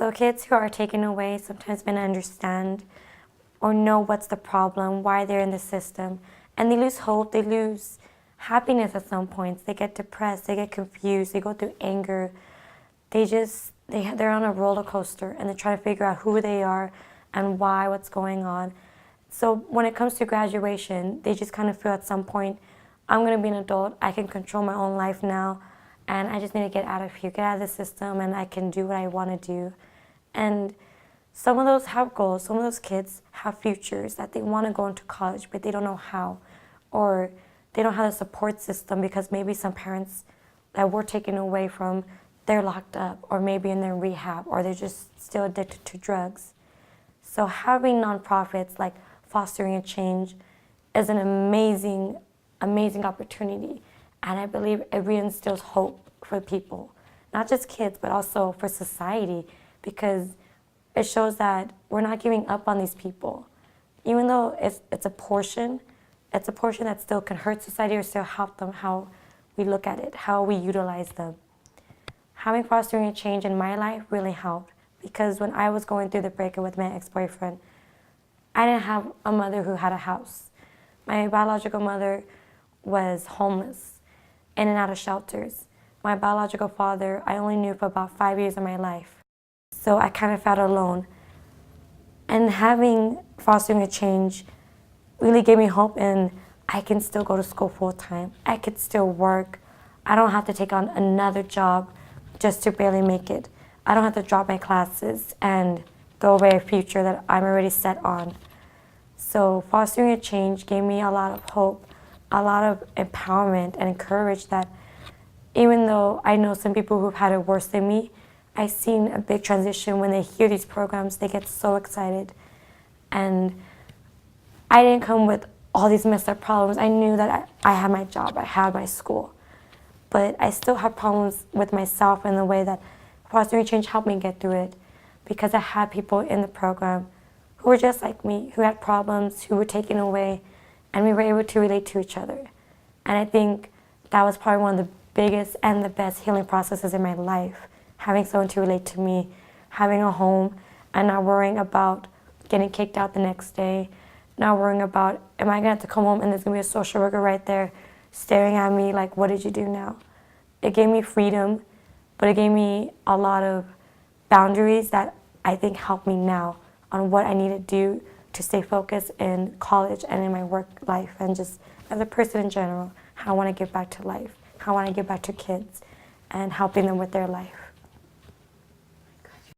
So kids who are taken away sometimes may not understand or know what's the problem, why they're in the system, and they lose hope, they lose happiness at some points. They get depressed, they get confused, they go through anger. They're on a roller coaster and they're trying to figure out who they are and why, what's going on. So when it comes to graduation, they just kind of feel at some point, I'm going to be an adult, I can control my own life now, and I just need to get out of here, get out of the system, and I can do what I want to do. And some of those have goals, some of those kids have futures that they want to go into college, but they don't know how, or they don't have a support system because maybe some parents that were taken away from, they're locked up, or maybe in their rehab, or they're just still addicted to drugs. So having nonprofits like Fostering a Change is an amazing, amazing opportunity. And I believe it reinstills hope for people, not just kids, but also for society, because it shows that we're not giving up on these people. Even though it's a portion that still can hurt society or still help them, how we look at it, how we utilize them. Having Fostering a Change in my life really helped, because when I was going through the breakup with my ex-boyfriend, I didn't have a mother who had a house. My biological mother was homeless, in and out of shelters. My biological father, I only knew for about 5 years of my life. So I kind of felt alone. And having Fostering a Change really gave me hope in I can still go to school full time. I could still work. I don't have to take on another job just to barely make it. I don't have to drop my classes and throw away a future that I'm already set on. So Fostering a Change gave me a lot of hope, a lot of empowerment and courage that even though I know some people who've had it worse than me, I've seen a big transition when they hear these programs. They get so excited. And I didn't come with all these messed up problems. I knew that I had my job, I had my school. But I still had problems with myself in the way that Fostering a Change helped me get through it, because I had people in the program who were just like me, who had problems, who were taken away, and we were able to relate to each other. And I think that was probably one of the biggest and the best healing processes in my life, having someone to relate to me, having a home, and not worrying about getting kicked out the next day, not worrying about, am I going to have to come home and there's going to be a social worker right there staring at me like, what did you do now? It gave me freedom, but it gave me a lot of boundaries that I think help me now on what I need to do to stay focused in college and in my work life, and just as a person in general, how I want to give back to life, how I want to give back to kids and helping them with their life.